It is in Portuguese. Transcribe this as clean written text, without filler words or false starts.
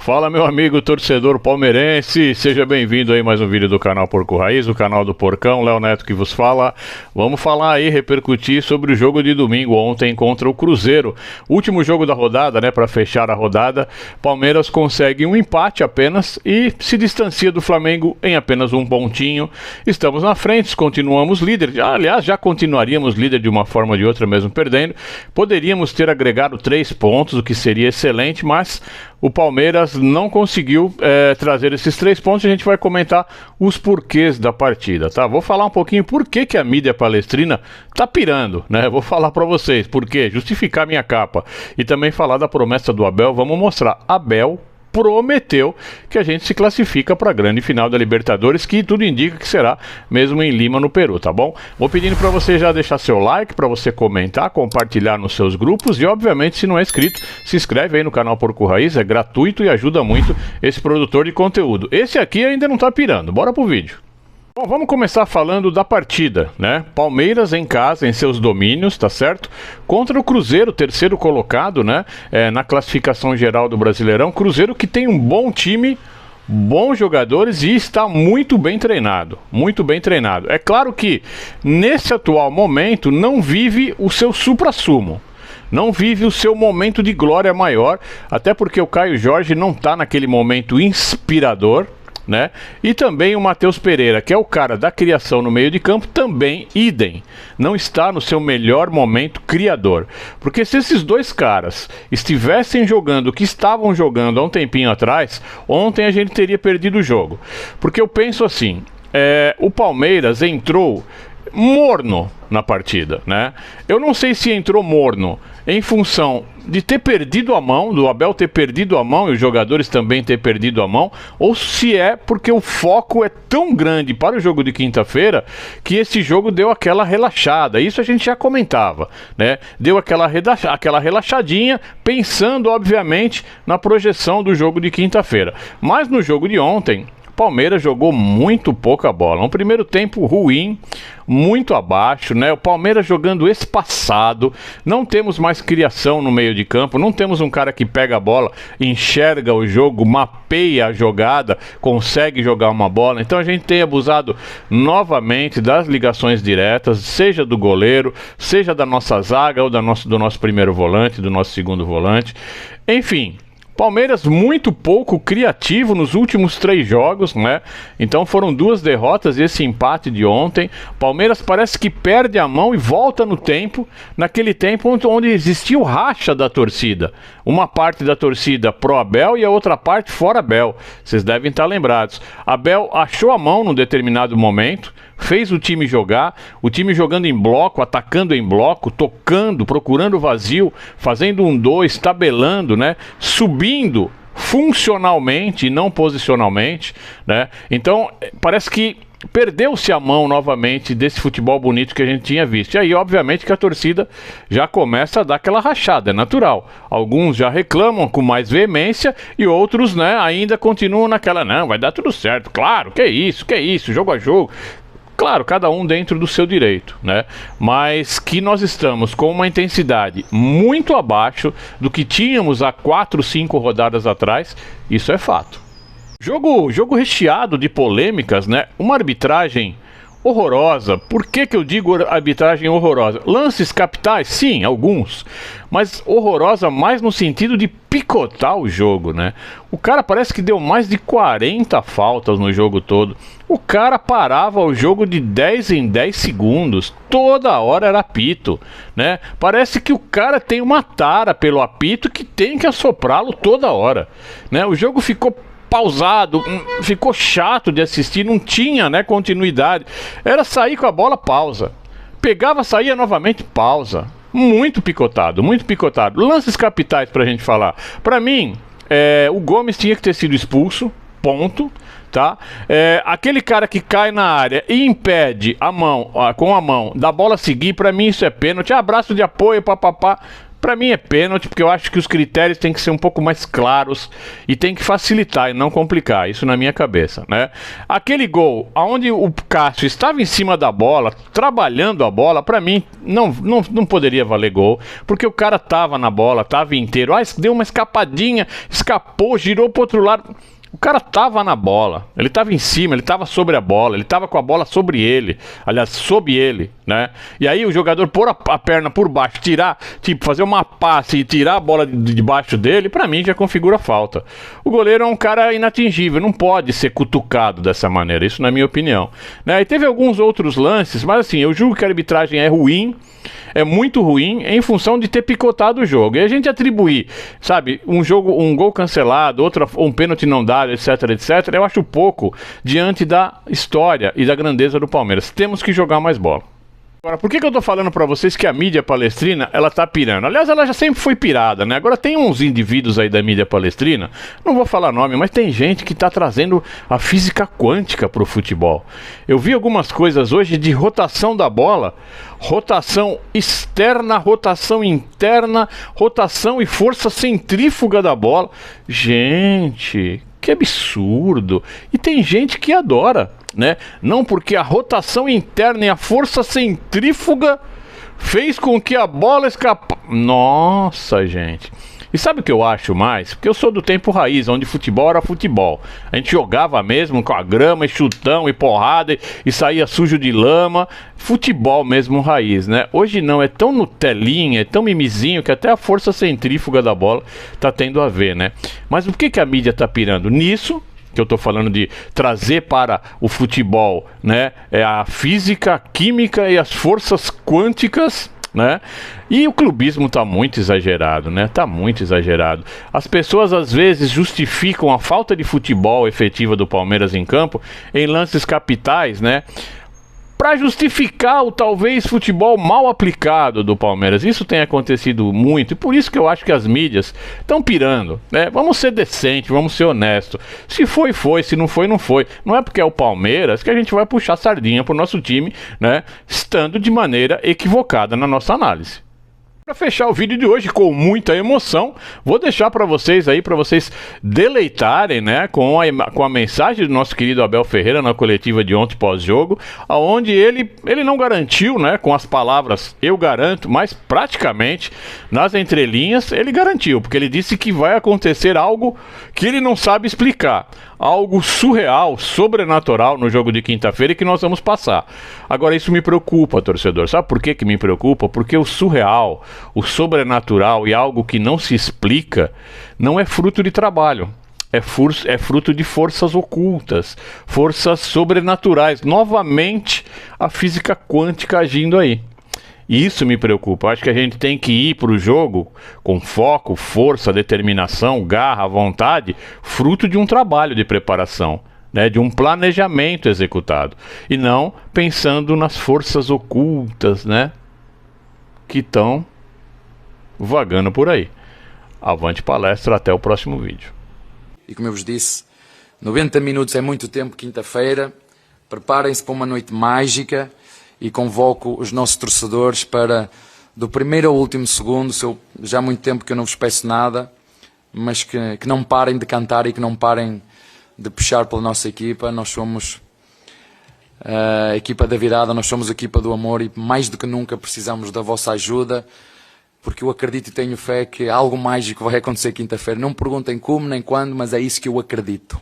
Fala, meu amigo torcedor palmeirense, seja bem-vindo aí a mais um vídeo do canal Porco Raiz, o canal do Porcão, Léo Neto que vos fala. Vamos falar aí, repercutir sobre o jogo de domingo ontem contra o Cruzeiro. Último jogo da rodada, né, para fechar a rodada. Palmeiras consegue um empate apenas e se distancia do Flamengo em apenas um pontinho. Estamos na frente, continuamos líder. Aliás, já continuaríamos líder de uma forma ou de outra mesmo perdendo. Poderíamos ter agregado 3 pontos, o que seria excelente, mas o Palmeiras não conseguiu trazer esses 3 pontos. A gente vai comentar os porquês da partida, tá? Vou falar um pouquinho por que a mídia palestrina tá pirando, né? Vou falar pra vocês por quê, justificar minha capa e também falar da promessa do Abel. Vamos mostrar. Abel prometeu que a gente se classifica para a grande final da Libertadores, que tudo indica que será mesmo em Lima, no Peru, tá bom? Vou pedindo para você já deixar seu like, para você comentar, compartilhar nos seus grupos e, obviamente, se não é inscrito, se inscreve aí no canal Porco Raiz, é gratuito e ajuda muito esse produtor de conteúdo. Esse aqui ainda não tá pirando, bora pro vídeo. Bom, vamos começar falando da partida, né? Palmeiras em casa, em seus domínios, tá certo? Contra o Cruzeiro, terceiro colocado, né? Na classificação geral do Brasileirão. Cruzeiro que tem um bom time, bons jogadores e está muito bem treinado, muito bem treinado. É claro que nesse atual momento não vive o seu suprassumo. Não vive o seu momento de glória maior, até porque o Caio Jorge não está naquele momento inspirador, né? E também o Matheus Pereira, que é o cara da criação no meio de campo, também idem, não está no seu melhor momento criador, porque se esses dois caras estivessem jogando o que estavam jogando há um tempinho atrás, ontem a gente teria perdido o jogo, porque eu penso assim, o Palmeiras entrou morno na partida, né? Eu não sei se entrou morno em função de ter perdido a mão, do Abel ter perdido a mão e os jogadores também ter perdido a mão, ou se é porque o foco é tão grande para o jogo de quinta-feira que esse jogo deu aquela relaxada. Isso a gente já comentava, né? Deu aquela relaxadinha, pensando obviamente na projeção do jogo de quinta-feira. Mas no jogo de ontem, Palmeiras jogou muito pouca bola, um primeiro tempo ruim, muito abaixo, né? O Palmeiras jogando espaçado, não temos mais criação no meio de campo, não temos um cara que pega a bola, enxerga o jogo, mapeia a jogada, consegue jogar uma bola. Então a gente tem abusado novamente das ligações diretas, seja do goleiro, seja da nossa zaga ou do nosso primeiro volante, do nosso segundo volante, enfim. Palmeiras muito pouco criativo nos últimos 3 jogos, né? Então foram 2 derrotas e esse empate de ontem. Palmeiras parece que perde a mão e volta no tempo, naquele tempo onde existia o racha da torcida. Uma parte da torcida pró-Abel e a outra parte fora Abel. Vocês devem estar lembrados. Abel achou a mão num determinado momento, fez o time jogar, o time jogando em bloco, atacando em bloco, tocando, procurando vazio, fazendo 1-2, tabelando, né? Subindo funcionalmente e não posicionalmente, né? Então parece que perdeu-se a mão novamente desse futebol bonito que a gente tinha visto. E aí, obviamente, que a torcida já começa a dar aquela rachada, é natural. Alguns já reclamam com mais veemência e outros, né, ainda continuam naquela, não, vai dar tudo certo, claro, que isso, jogo a jogo. Claro, cada um dentro do seu direito, né? Mas que nós estamos com uma intensidade muito abaixo do que tínhamos há 4, 5 rodadas atrás, isso é fato. Jogo recheado de polêmicas, né? Uma arbitragem horrorosa. Por que eu digo arbitragem horrorosa? Lances capitais, sim, alguns, mas horrorosa mais no sentido de picotar o jogo, né? O cara parece que deu mais de 40 faltas no jogo todo. O cara parava o jogo de 10 em 10 segundos, toda hora era apito, né? Parece que o cara tem uma tara pelo apito que tem que assoprá-lo toda hora, né? O jogo ficou pausado, ficou chato de assistir, não tinha, né, continuidade. Era sair com a bola, pausa. Pegava, saía novamente, pausa. Muito picotado, muito picotado. Lances capitais pra gente falar. Pra mim, o Gomes tinha que ter sido expulso, ponto. Tá? Aquele cara que cai na área e impede a mão, com a mão, da bola seguir, pra mim isso é pênalti. Abraço de apoio, papapá. Para mim é pênalti, porque eu acho que os critérios têm que ser um pouco mais claros e tem que facilitar e não complicar, isso na minha cabeça, né? Aquele gol, onde o Cássio estava em cima da bola, trabalhando a bola, para mim não poderia valer gol, porque o cara tava na bola, tava inteiro, deu uma escapadinha, escapou, girou pro outro lado. O cara tava na bola, ele tava em cima, ele tava sobre a bola, ele tava com a bola sobre ele, aliás, sob ele, né? E aí o jogador pôr a perna por baixo, tirar, tipo, fazer uma passe e tirar a bola de debaixo dele, pra mim já configura falta. O goleiro é um cara inatingível, não pode ser cutucado dessa maneira, isso na minha opinião, né? E teve alguns outros lances, mas assim, eu julgo que a arbitragem é ruim, é muito ruim em função de ter picotado o jogo. E a gente atribuir, sabe, um gol cancelado, um pênalti não dado, etc, etc, eu acho pouco diante da história e da grandeza do Palmeiras. Temos que jogar mais bola. Agora, por que eu tô falando pra vocês que a mídia palestrina, ela tá pirando? Aliás, ela já sempre foi pirada, né? Agora tem uns indivíduos aí da mídia palestrina, não vou falar nome, mas tem gente que tá trazendo a física quântica pro futebol. Eu vi algumas coisas hoje de rotação da bola, rotação externa, rotação interna, rotação e força centrífuga da bola. Gente, que absurdo! E tem gente que adora, né? Não, porque a rotação interna e a força centrífuga fez com que a bola escapasse. Nossa, gente. E sabe o que eu acho mais? Porque eu sou do tempo raiz, onde futebol era futebol. A gente jogava mesmo com a grama e chutão e porrada e saía sujo de lama. Futebol mesmo raiz, né? Hoje não, é tão Nutelinha, é tão mimizinho que até a força centrífuga da bola tá tendo a ver, né? Mas por que a mídia tá pirando nisso? Que eu tô falando de trazer para o futebol, né? É a física, a química e as forças quânticas, né? E o clubismo tá muito exagerado, né? Tá muito exagerado. As pessoas às vezes justificam a falta de futebol efetiva do Palmeiras em campo em lances capitais, né? Para justificar o talvez futebol mal aplicado do Palmeiras. Isso tem acontecido muito e por isso que eu acho que as mídias estão pirando, né? Vamos ser decentes, vamos ser honestos. Se foi, foi. Se não foi, não foi. Não é porque é o Palmeiras que a gente vai puxar sardinha pro nosso time, né? Estando de maneira equivocada na nossa análise. Para fechar o vídeo de hoje com muita emoção, vou deixar para vocês aí, para vocês deleitarem, né, com a mensagem do nosso querido Abel Ferreira na coletiva de ontem pós-jogo, aonde ele não garantiu, né, com as palavras eu garanto, mas praticamente nas entrelinhas ele garantiu, porque ele disse que vai acontecer algo que ele não sabe explicar, algo surreal, sobrenatural no jogo de quinta-feira e que nós vamos passar. Agora isso me preocupa, torcedor. Sabe por que me preocupa? Porque o surreal, o sobrenatural e algo que não se explica não é fruto de trabalho. É fruto de forças ocultas, forças sobrenaturais. Novamente a física quântica agindo aí. E isso me preocupa. Eu acho que a gente tem que ir para o jogo com foco, força, determinação, garra, vontade, fruto de um trabalho de preparação, né, de um planejamento executado. E não pensando nas forças ocultas, né, que estão vagando por aí. Avante palestra, até o próximo vídeo. E como eu vos disse, 90 minutos é muito tempo, quinta-feira. Preparem-se para uma noite mágica. E convoco os nossos torcedores para, do primeiro ao último segundo, já há muito tempo que eu não vos peço nada, mas que não parem de cantar e que não parem de puxar pela nossa equipa. Nós somos a equipa da virada, nós somos a equipa do amor e mais do que nunca precisamos da vossa ajuda, porque eu acredito e tenho fé que algo mágico vai acontecer quinta-feira. Não me perguntem como nem quando, mas é isso que eu acredito.